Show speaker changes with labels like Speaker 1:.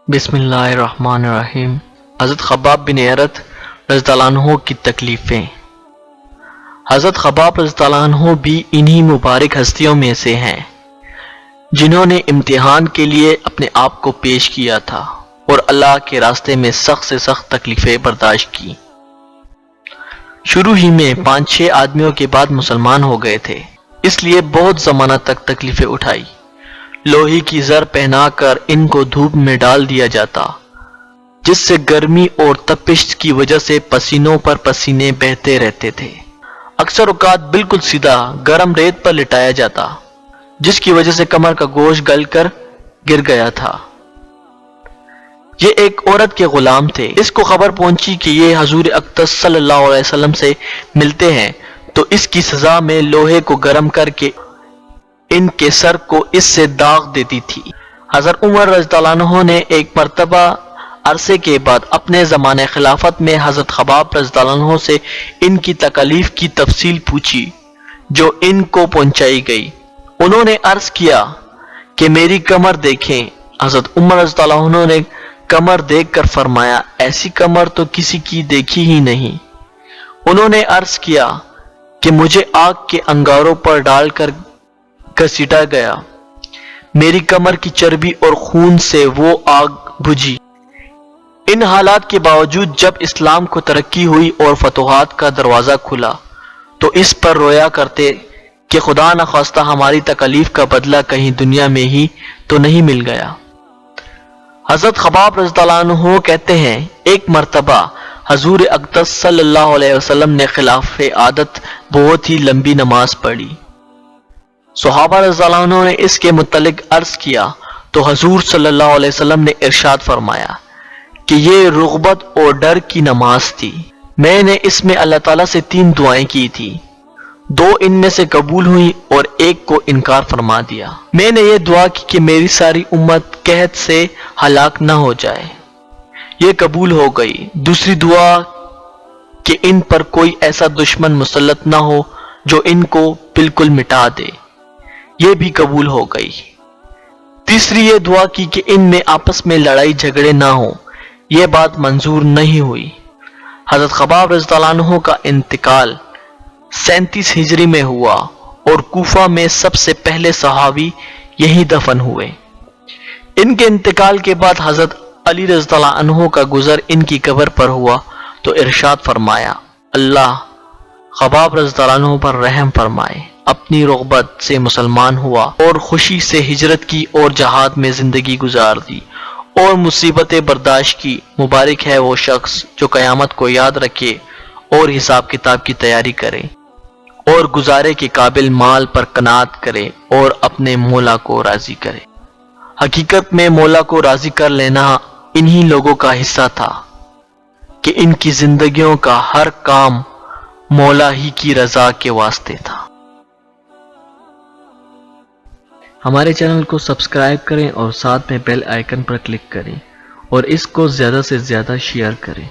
Speaker 1: بسم اللہ الرحمن الرحیم۔ حضرت خباب بن ارت رضی اللہ عنہ کی تکلیفیں۔ حضرت خباب رضی اللہ عنہ بھی انہی مبارک ہستیوں میں سے ہیں جنہوں نے امتحان کے لیے اپنے آپ کو پیش کیا تھا اور اللہ کے راستے میں سخت سے سخت تکلیفیں برداشت کی۔ شروع ہی میں 5-6 آدمیوں کے بعد مسلمان ہو گئے تھے، اس لیے بہت زمانہ تک تکلیفیں اٹھائی۔ لوہے کی زر پہنا کر ان کو دھوپ میں ڈال دیا جاتا، جس سے گرمی اور تپش کی وجہ سے پسینوں پر پسینے بہتے رہتے تھے۔ اکثر اوقات بالکل سیدھا گرم ریت پر لٹایا جاتا، جس کی وجہ سے کمر کا گوشت گل کر گر گیا تھا۔ یہ ایک عورت کے غلام تھے۔ اس کو خبر پہنچی کہ یہ حضور اقدس صلی اللہ علیہ وسلم سے ملتے ہیں، تو اس کی سزا میں لوہے کو گرم کر کے ان کے سر کو اس سے داغ دیتی تھی۔ حضرت عمر رضی اللہ عنہ نے ایک مرتبہ عرصے کے بعد اپنے زمانہ خلافت میں حضرت خباب رضی اللہ عنہ سے ان کی تکالیف کی تفصیل پوچھی جو ان کو پہنچائی گئی۔ انہوں نے عرض کیا کہ میری کمر دیکھیں۔ حضرت عمر رضی اللہ عنہ نے کمر دیکھ کر فرمایا، ایسی کمر تو کسی کی دیکھی ہی نہیں۔ انہوں نے عرض کیا کہ مجھے آگ کے انگاروں پر ڈال کر گھسیٹا گیا، میری کمر کی چربی اور خون سے وہ آگ بجھی۔ ان حالات کے باوجود جب اسلام کو ترقی ہوئی اور فتوحات کا دروازہ کھلا تو اس پر رویا کرتے کہ خدا نخواستہ ہماری تکالیف کا بدلہ کہیں دنیا میں ہی تو نہیں مل گیا۔ حضرت خباب رضی اللہ عنہ کہتے ہیں، ایک مرتبہ حضور اقدس صلی اللہ علیہ وسلم نے خلاف عادت بہت ہی لمبی نماز پڑھی۔ صحابہ رضی اللہ عنہ نے اس کے متعلق عرض کیا تو حضور صلی اللہ علیہ وسلم نے ارشاد فرمایا کہ یہ رغبت اور ڈر کی نماز تھی۔ میں نے اس میں اللہ تعالیٰ سے 3 دعائیں کی تھی، 2 ان میں سے قبول ہوئی اور ایک کو انکار فرما دیا۔ میں نے یہ دعا کی کہ میری ساری امت قحط سے ہلاک نہ ہو جائے، یہ قبول ہو گئی۔ دوسری دعا کہ ان پر کوئی ایسا دشمن مسلط نہ ہو جو ان کو بالکل مٹا دے، یہ بھی قبول ہو گئی۔ تیسری یہ دعا کی کہ ان میں آپس میں لڑائی جھگڑے نہ ہوں، یہ بات منظور نہیں ہوئی۔ حضرت خباب رضی اللہ عنہ کا انتقال 37 ہجری میں ہوا اور کوفہ میں سب سے پہلے صحابی یہی دفن ہوئے۔ ان کے انتقال کے بعد حضرت علی رضی اللہ عنہ کا گزر ان کی قبر پر ہوا تو ارشاد فرمایا، اللہ خباب رضی اللہ عنہ پر رحم فرمائے۔ اپنی رغبت سے مسلمان ہوا اور خوشی سے ہجرت کی اور جہاد میں زندگی گزار دی اور مصیبتیں برداشت کی۔ مبارک ہے وہ شخص جو قیامت کو یاد رکھے اور حساب کتاب کی تیاری کرے اور گزارے کے قابل مال پر قناعت کرے اور اپنے مولا کو راضی کرے۔ حقیقت میں مولا کو راضی کر لینا انہی لوگوں کا حصہ تھا کہ ان کی زندگیوں کا ہر کام مولا ہی کی رضا کے واسطے تھا۔ ہمارے چینل کو سبسکرائب کریں اور ساتھ میں بیل آئیکن پر کلک کریں اور اس کو زیادہ سے زیادہ شیئر کریں۔